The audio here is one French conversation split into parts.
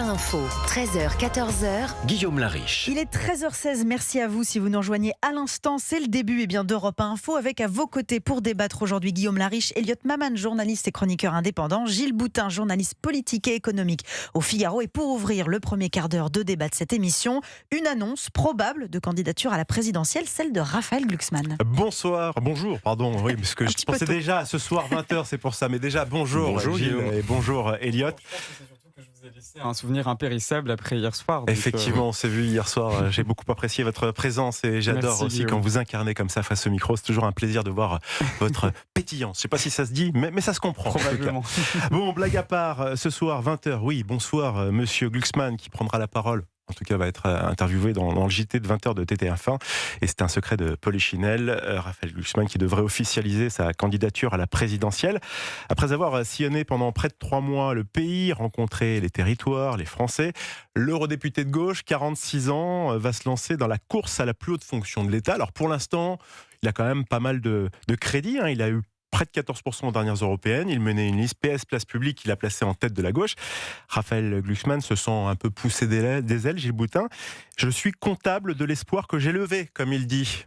Info, 13h, 14h. Guillaume Lariche. Il est 13h16, merci à vous si vous nous rejoignez à l'instant. C'est le début d'Europe Info avec à vos côtés pour débattre aujourd'hui Guillaume Lariche, Elliot Maman, journaliste et chroniqueur indépendant, Gilles Boutin, journaliste politique et économique au Figaro. Et pour ouvrir le premier quart d'heure de débat de cette émission, une annonce probable de candidature à la présidentielle, celle de Raphaël Glucksmann. Bonjour, oui, parce que je pensais déjà à ce soir 20h, c'est pour ça, mais déjà bonjour Gilles et bonjour Elliot. Je vous ai laissé un souvenir impérissable après hier soir. Effectivement, on s'est vu hier soir. J'ai beaucoup apprécié votre présence et j'adore Merci, aussi Guillaume. quand vous incarnez comme ça face au micro. C'est toujours un plaisir de voir votre pétillance. Je ne sais pas si ça se dit, mais ça se comprend. Probablement. Bon, blague à part, ce soir 20h, oui, bonsoir Monsieur Glucksmann qui prendra la parole. En tout cas, va être interviewé dans le JT de 20h de TTF1. Et c'est un secret de Polichinelle, Raphaël Glucksmann, qui devrait officialiser sa candidature à la présidentielle. Après avoir sillonné pendant près de 3 mois le pays, rencontré les territoires, les Français, l'eurodéputé de gauche, 46 ans, va se lancer dans la course à la plus haute fonction de l'État. Alors pour l'instant, il a quand même pas mal de crédit. Il a eu près de 14% aux dernières européennes. Il menait une liste PS Place Publique qu'il a placée en tête de la gauche. Raphaël Glucksmann se sent un peu poussé des ailes, Gilles Boutin. Je suis comptable de l'espoir que j'ai levé, comme il dit.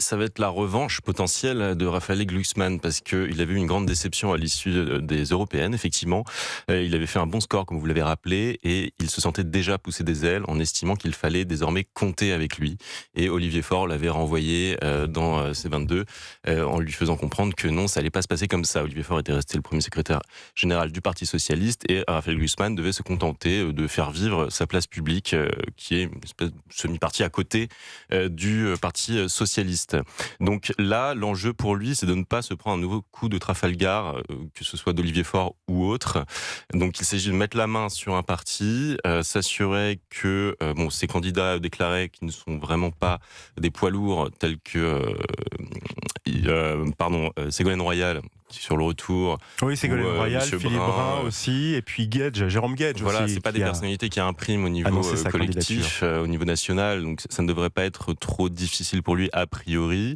Ça va être la revanche potentielle de Raphaël Glucksmann parce qu'il avait eu une grande déception à l'issue des européennes, effectivement. Il avait fait un bon score, comme vous l'avez rappelé, et il se sentait déjà pousser des ailes en estimant qu'il fallait désormais compter avec lui. Et Olivier Faure l'avait renvoyé dans C22 en lui faisant comprendre que non, ça allait pas se passer comme ça. Olivier Faure était resté le premier secrétaire général du Parti Socialiste et Raphaël Glucksmann devait se contenter de faire vivre sa place publique, qui est une espèce de semi-parti à côté du Parti Socialiste. Donc là, l'enjeu pour lui, c'est de ne pas se prendre un nouveau coup de Trafalgar, que ce soit d'Olivier Faure ou autre. Donc il s'agit de mettre la main sur un parti, s'assurer que ces candidats déclarés qui ne sont vraiment pas des poids lourds tels que Ségolène Royal, qui est sur le retour. Oui, Ségolène Royal, Monsieur Philippe Brun aussi, et puis Jérôme Guedj voilà, aussi. c'est pas des personnalités qui impriment au niveau collectif, au niveau national, donc ça ne devrait pas être trop difficile pour lui a priori.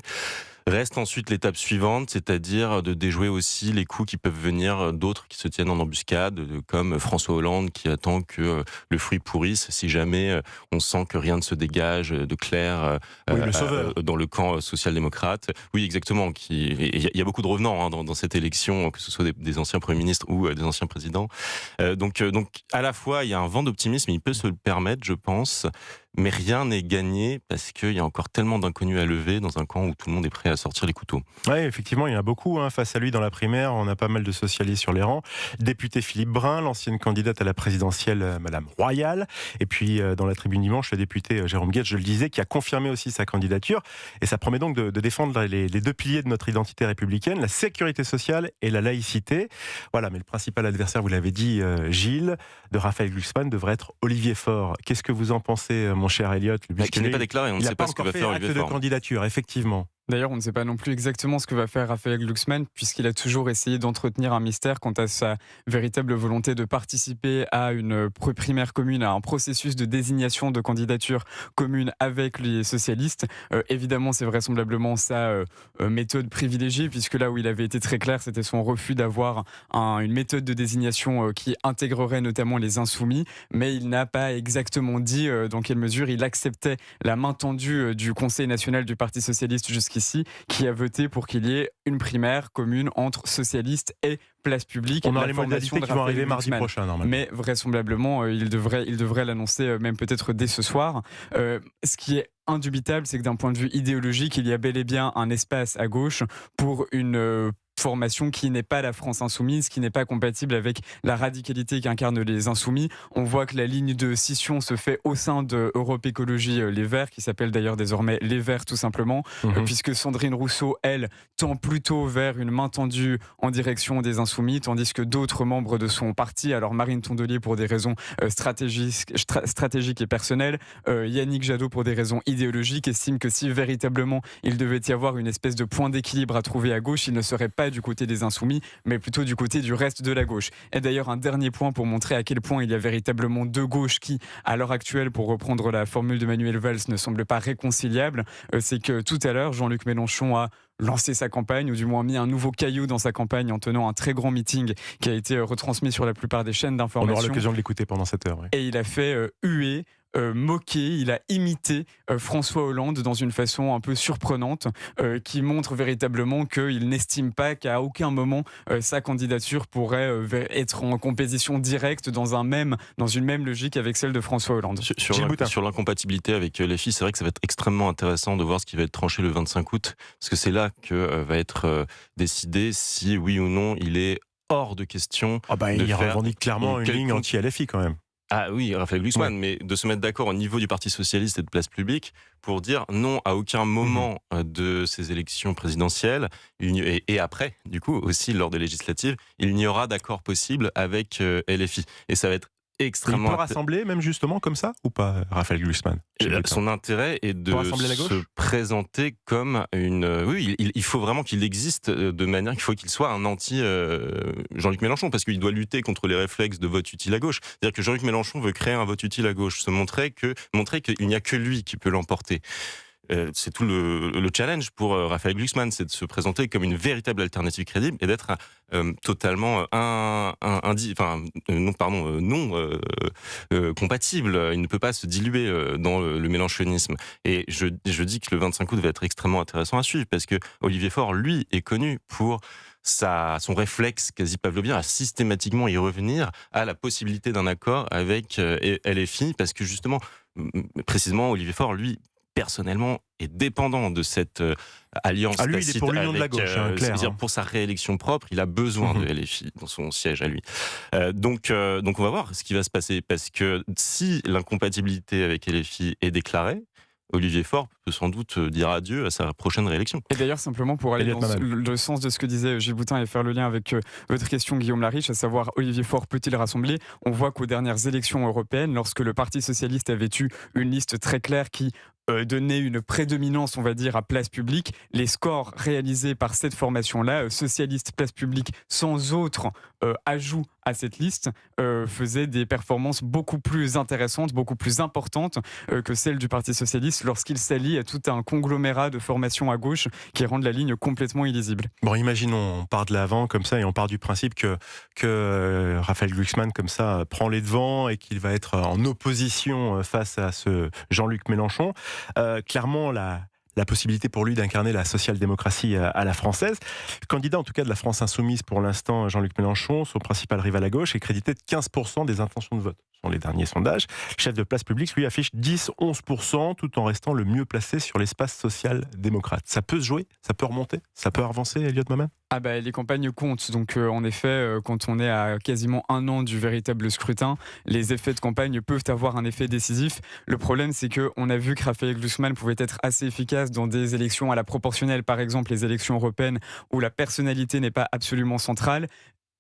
Reste ensuite l'étape suivante, c'est-à-dire de déjouer aussi les coups qui peuvent venir d'autres qui se tiennent en embuscade, comme François Hollande qui attend que le fruit pourrisse si jamais on sent que rien ne se dégage de clair dans le camp social-démocrate. Oui, exactement. Il y a beaucoup de revenants dans cette élection, que ce soit des anciens premiers ministres ou des anciens présidents. Donc, à la fois, il y a un vent d'optimisme, il peut se le permettre, je pense. Mais rien n'est gagné parce qu'il y a encore tellement d'inconnus à lever dans un camp où tout le monde est prêt à sortir les couteaux. Oui, effectivement, il y en a beaucoup face à lui dans la primaire. On a pas mal de socialistes sur les rangs. Député Philippe Brun, l'ancienne candidate à la présidentielle, Madame Royal. Et puis, dans la tribune dimanche, le député Jérôme Guedj, je le disais, qui a confirmé aussi sa candidature. Et ça promet donc de défendre les deux piliers de notre identité républicaine, la sécurité sociale et la laïcité. Voilà, mais le principal adversaire, vous l'avez dit, Gilles, de Raphaël Glucksmann, devrait être Olivier Faure. Qu'est-ce que vous en pensez, mon cher Elliot? Qui n'est pas déclaré, on ne sait pas ce que va faire Olivier Faure. Il n'a pas encore fait acte de candidature, effectivement. D'ailleurs, on ne sait pas non plus exactement ce que va faire Raphaël Glucksmann, puisqu'il a toujours essayé d'entretenir un mystère quant à sa véritable volonté de participer à une primaire commune, à un processus de désignation de candidature commune avec les socialistes. Évidemment, c'est vraisemblablement sa méthode privilégiée, puisque là où il avait été très clair, c'était son refus d'avoir une méthode de désignation qui intégrerait notamment les insoumis, mais il n'a pas exactement dit dans quelle mesure il acceptait la main tendue du Conseil national du Parti socialiste jusqu'ici, qui a voté pour qu'il y ait une primaire commune entre socialistes et Place Publique. On aura les modalités qui vont arriver mardi prochain, normalement. Mais vraisemblablement, il devrait l'annoncer même peut-être dès ce soir. Ce qui est indubitable, c'est que d'un point de vue idéologique, il y a bel et bien un espace à gauche pour une formation qui n'est pas la France insoumise, qui n'est pas compatible avec la radicalité qu'incarnent les insoumis. On voit que la ligne de scission se fait au sein de Europe Écologie Les Verts, qui s'appelle d'ailleurs désormais Les Verts tout simplement, puisque Sandrine Rousseau, elle, tend plutôt vers une main tendue en direction des insoumis, tandis que d'autres membres de son parti, alors Marine Tondelier pour des raisons stratégiques et personnelles, Yannick Jadot pour des raisons idéologiques, estiment que si véritablement il devait y avoir une espèce de point d'équilibre à trouver à gauche, il ne serait pas du côté des insoumis, mais plutôt du côté du reste de la gauche. Et d'ailleurs, un dernier point pour montrer à quel point il y a véritablement deux gauches qui, à l'heure actuelle, pour reprendre la formule de Manuel Valls, ne semblent pas réconciliables, c'est que tout à l'heure, Jean-Luc Mélenchon a lancé sa campagne, ou du moins mis un nouveau caillou dans sa campagne en tenant un très grand meeting qui a été retransmis sur la plupart des chaînes On d'information. aura l'occasion de l'écouter pendant cette heure. Oui. Et il a fait huer, moquer, il a imité François Hollande dans une façon un peu surprenante, qui montre véritablement qu'il n'estime pas qu'à aucun moment sa candidature pourrait être en compétition directe dans une même logique avec celle de François Hollande. Sur l'incompatibilité avec LFI, c'est vrai que ça va être extrêmement intéressant de voir ce qui va être tranché le 25 août, parce que c'est là que va être décidé si oui ou non il est hors de question. Il revendique clairement une ligne anti-LFI quand même. Ah oui, Raphaël Glucksmann, mais de se mettre d'accord au niveau du Parti Socialiste et de Place Publique pour dire non, à aucun moment de ces élections présidentielles, et après, du coup, aussi lors des législatives, il n'y aura d'accord possible avec LFI. Et ça va être extrêmement... Il peut rassembler même justement comme ça ou pas, Raphaël Glucksmann? Son intérêt est de se présenter comme une... Oui, il faut vraiment qu'il existe de manière qu'il faut qu'il soit un anti Jean-Luc Mélenchon, parce qu'il doit lutter contre les réflexes de vote utile à gauche. C'est-à-dire que Jean-Luc Mélenchon veut créer un vote utile à gauche, montrer qu'il n'y a que lui qui peut l'emporter. C'est tout le challenge pour Raphaël Glucksmann, c'est de se présenter comme une véritable alternative crédible et d'être totalement compatible. Il ne peut pas se diluer dans le mélenchonisme. Et je dis que le 25 août va être extrêmement intéressant à suivre, parce que Olivier Faure, lui, est connu pour son réflexe quasi pavlovien à systématiquement y revenir à la possibilité d'un accord avec LFI, parce que justement, précisément, Olivier Faure, lui, personnellement, est dépendant de cette alliance lui, tacite. Il est pour l'union de la gauche, clair. C'est-à-dire pour sa réélection propre, il a besoin de LFI dans son siège à lui. Donc on va voir ce qui va se passer, parce que si l'incompatibilité avec LFI est déclarée, Olivier Faure peut sans doute dire adieu à sa prochaine réélection. Et d'ailleurs, simplement pour aller dans le sens de ce que disait Gilles Boutin et faire le lien avec votre question, Guillaume Lariche, à savoir Olivier Faure peut-il rassembler? On voit qu'aux dernières élections européennes, lorsque le Parti Socialiste avait eu une liste très claire qui donnait une prédominance, on va dire, à Place Publique, les scores réalisés par cette formation-là, Socialiste Place Publique, sans autre ajout à cette liste, faisaient des performances beaucoup plus intéressantes, beaucoup plus importantes que celles du Parti Socialiste lorsqu'il s'allie à tout un conglomérat de formations à gauche qui rendent la ligne complètement illisible. Bon, imaginons, on part de l'avant comme ça et on part du principe que Raphaël Glucksmann, comme ça, prend les devants et qu'il va être en opposition face à ce Jean-Luc Mélenchon. Clairement, la possibilité pour lui d'incarner la social-démocratie à la française. Le candidat, en tout cas, de la France insoumise pour l'instant, Jean-Luc Mélenchon, son principal rival à gauche, est crédité de 15% des intentions de vote. Ce sont les derniers sondages. Le chef de Place Publique, lui, affiche 10-11%, tout en restant le mieux placé sur l'espace social-démocrate. Ça peut se jouer? Ça peut remonter? Ça peut avancer, Elliot Maman? Les campagnes comptent. Donc, en effet, quand on est à quasiment un an du véritable scrutin, les effets de campagne peuvent avoir un effet décisif. Le problème, c'est qu'on a vu que Raphaël Glucksmann pouvait être assez efficace dans des élections à la proportionnelle, par exemple les élections européennes, où la personnalité n'est pas absolument centrale.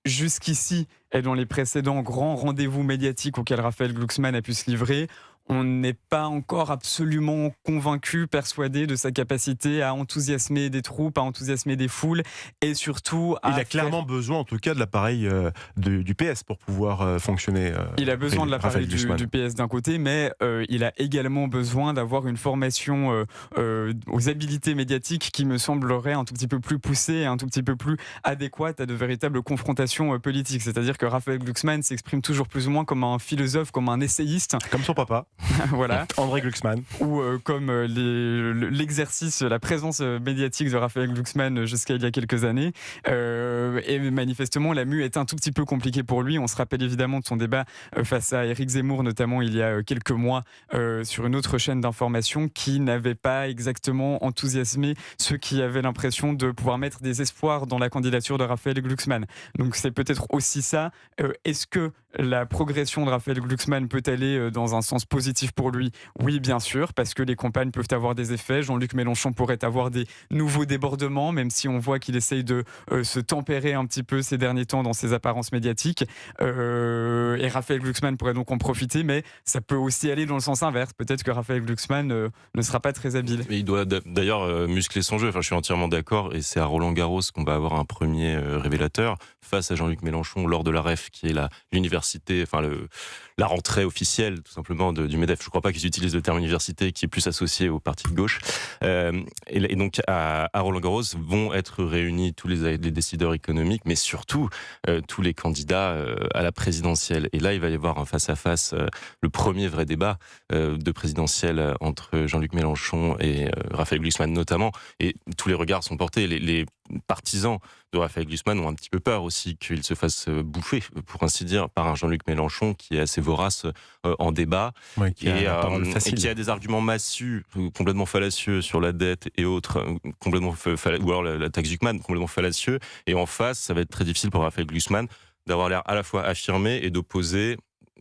Jusqu'ici, et dans les précédents grands rendez-vous médiatiques auxquels Raphaël Glucksmann a pu se livrer, on n'est pas encore absolument convaincu, persuadé de sa capacité à enthousiasmer des troupes, à enthousiasmer des foules, et surtout il a clairement besoin, en tout cas, de l'appareil du PS pour pouvoir fonctionner. Il a besoin de l'appareil du PS d'un côté, mais il a également besoin d'avoir une formation aux habilités médiatiques qui me semblerait un tout petit peu plus poussée et un tout petit peu plus adéquate à de véritables confrontations politiques. C'est-à-dire que Raphaël Glucksmann s'exprime toujours plus ou moins comme un philosophe, comme un essayiste. Comme son papa. Voilà. André Glucksmann. Ou comme l'exercice, la présence médiatique de Raphaël Glucksmann jusqu'à il y a quelques années. Et manifestement, la mue est un tout petit peu compliquée pour lui. On se rappelle évidemment de son débat face à Éric Zemmour, notamment il y a quelques mois, sur une autre chaîne d'information qui n'avait pas exactement enthousiasmé ceux qui avaient l'impression de pouvoir mettre des espoirs dans la candidature de Raphaël Glucksmann. Donc c'est peut-être aussi ça. Est-ce que la progression de Raphaël Glucksmann peut aller dans un sens positif pour lui? Oui, bien sûr, parce que les campagnes peuvent avoir des effets. Jean-Luc Mélenchon pourrait avoir des nouveaux débordements, même si on voit qu'il essaye de se tempérer un petit peu ces derniers temps dans ses apparences médiatiques. Et Raphaël Glucksmann pourrait donc en profiter, mais ça peut aussi aller dans le sens inverse. Peut-être que Raphaël Glucksmann ne sera pas très habile. Mais il doit d'ailleurs muscler son jeu. Enfin, je suis entièrement d'accord, et c'est à Roland-Garros qu'on va avoir un premier révélateur face à Jean-Luc Mélenchon lors de la REF, qui est l'université l'université, enfin la rentrée officielle tout simplement du MEDEF. Je ne crois pas qu'ils utilisent le terme université qui est plus associé au parti de gauche. Et donc à Roland-Garros vont être réunis tous les décideurs économiques, mais surtout tous les candidats à la présidentielle. Et là, il va y avoir un face-à-face, le premier vrai débat de présidentielle entre Jean-Luc Mélenchon et Raphaël Glucksmann notamment. Et tous les regards sont portés. Les partisans de Raphaël Glucksmann ont un petit peu peur aussi qu'il se fasse bouffer, pour ainsi dire, par un Jean-Luc Mélenchon qui est assez vorace en débat Ouais, qui et qui a des arguments massus, complètement fallacieux sur la dette et autres, ou alors la taxe Glucksmann, complètement fallacieux. Et en face, ça va être très difficile pour Raphaël Glucksmann d'avoir l'air à la fois affirmé et d'opposer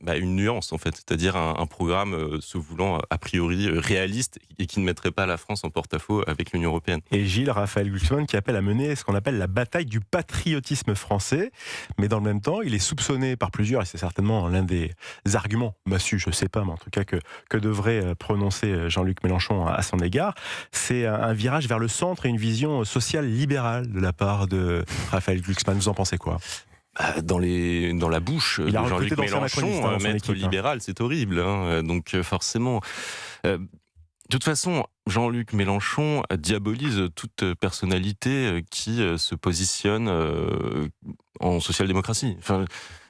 une nuance en fait, c'est-à-dire un programme se voulant a priori réaliste et qui ne mettrait pas la France en porte-à-faux avec l'Union européenne. Et Gilles, Raphaël Glucksmann qui appelle à mener ce qu'on appelle la bataille du patriotisme français, mais dans le même temps, il est soupçonné par plusieurs, et c'est certainement l'un des arguments massus, je ne sais pas, mais en tout cas que devrait prononcer Jean-Luc Mélenchon à son égard, c'est un virage vers le centre et une vision sociale libérale de la part de Raphaël Glucksmann. Vous en pensez quoi ? Dans la bouche de Jean-Luc Mélenchon, maître libéral, c'est horrible. Donc forcément... de toute façon, Jean-Luc Mélenchon diabolise toute personnalité qui se positionne en social-démocratie. Enfin,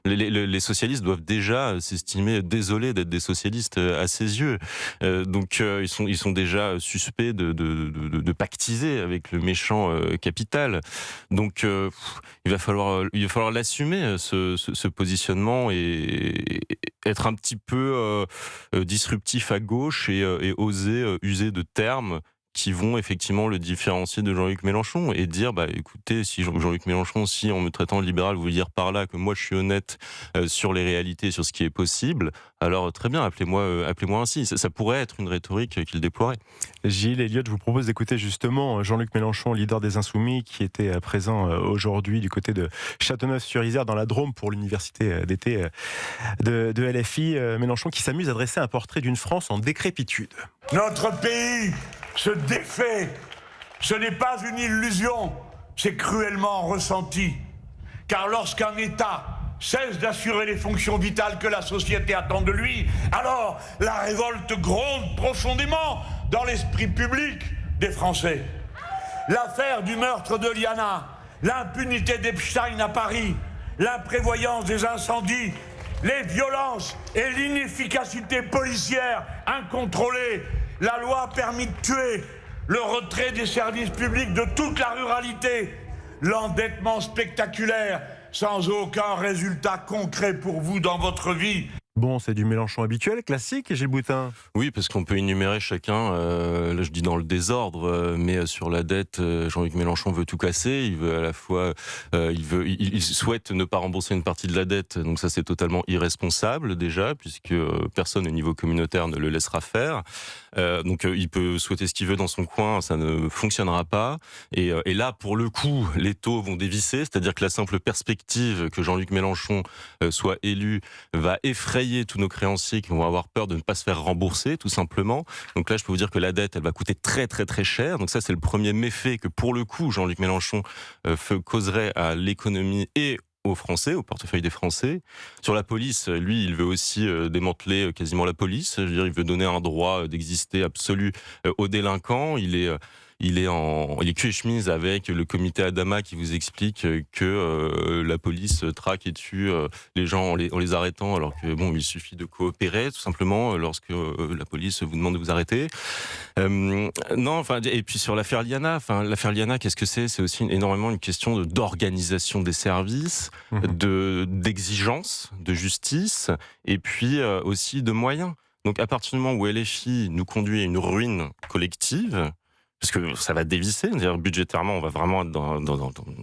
les socialistes doivent déjà s'estimer désolés d'être des socialistes à ses yeux. Donc ils sont déjà suspects de pactiser avec le méchant capital. Donc il va falloir l'assumer, ce positionnement, et être un petit peu disruptif à gauche et oser user de termes qui vont effectivement le différencier de Jean-Luc Mélenchon et dire, écoutez, si Jean-Luc Mélenchon, si en me traitant de libéral, vous voulez dire par là que moi je suis honnête sur les réalités, sur ce qui est possible, alors très bien, appelez-moi ainsi. Ça pourrait être une rhétorique qu'il déploierait. Gilles, Elliott, je vous propose d'écouter justement Jean-Luc Mélenchon, leader des Insoumis, qui était présent aujourd'hui du côté de Châteauneuf-sur-Isère dans la Drôme pour l'université d'été de LFI. Mélenchon qui s'amuse à dresser un portrait d'une France en décrépitude. Notre pays se défait. Ce n'est pas une illusion, c'est cruellement ressenti. Car lorsqu'un État cesse d'assurer les fonctions vitales que la société attend de lui, alors la révolte gronde profondément dans l'esprit public des Français. L'affaire du meurtre de Liana, l'impunité d'Epstein à Paris, l'imprévoyance des incendies, les violences et l'inefficacité policière incontrôlée, la loi a permis de tuer, le retrait des services publics de toute la ruralité, l'endettement spectaculaire sans aucun résultat concret pour vous dans votre vie. Bon, c'est du Mélenchon habituel, classique, Gilles Boutin. Oui, parce qu'on peut énumérer chacun, là je dis dans le désordre, mais sur la dette, Jean-Luc Mélenchon veut tout casser, il veut à la fois, il souhaite ne pas rembourser une partie de la dette, donc ça c'est totalement irresponsable déjà, puisque personne au niveau communautaire ne le laissera faire. Donc il peut souhaiter ce qu'il veut dans son coin, ça ne fonctionnera pas. Et là, pour le coup, les taux vont dévisser, c'est-à-dire que la simple perspective que Jean-Luc Mélenchon soit élu va effrayer tous nos créanciers qui vont avoir peur de ne pas se faire rembourser, tout simplement. Donc là, je peux vous dire que la dette, elle va coûter très très très cher. Donc ça, c'est le premier méfait que pour le coup, Jean-Luc Mélenchon causerait à l'économie et aux Français, au portefeuille des Français. Sur la police, lui, il veut aussi démanteler quasiment la police. Je veux dire, il veut donner un droit d'exister absolu aux délinquants. Il est cul et chemise avec le comité Adama qui vous explique que la police traque et tue les gens en les arrêtant, alors que il suffit de coopérer tout simplement lorsque la police vous demande de vous arrêter. Et puis sur l'affaire Liana, qu'est-ce que c'est ? C'est aussi énormément une question d'organisation des services, d'exigence, de justice, et puis aussi de moyens. Donc à partir du moment où LFI nous conduit à une ruine collective, parce que ça va dévisser, c'est-à-dire budgétairement, on va vraiment être dans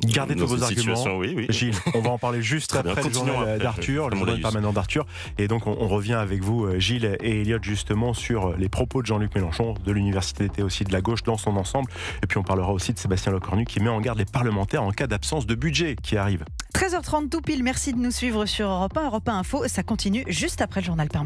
Gardez tous vos situation. arguments. Oui. Gilles, on va en parler juste après le journal d'Arthur, le journal permanent d'Arthur. Et donc, on revient avec vous, Gilles et Elliott, justement, sur les propos de Jean-Luc Mélenchon, de l'université d'été aussi, de la gauche dans son ensemble. Et puis, on parlera aussi de Sébastien Lecornu qui met en garde les parlementaires en cas d'absence de budget qui arrive. 13h30 tout pile, merci de nous suivre sur Europe 1. Europe 1 Info, ça continue juste après le journal permanent.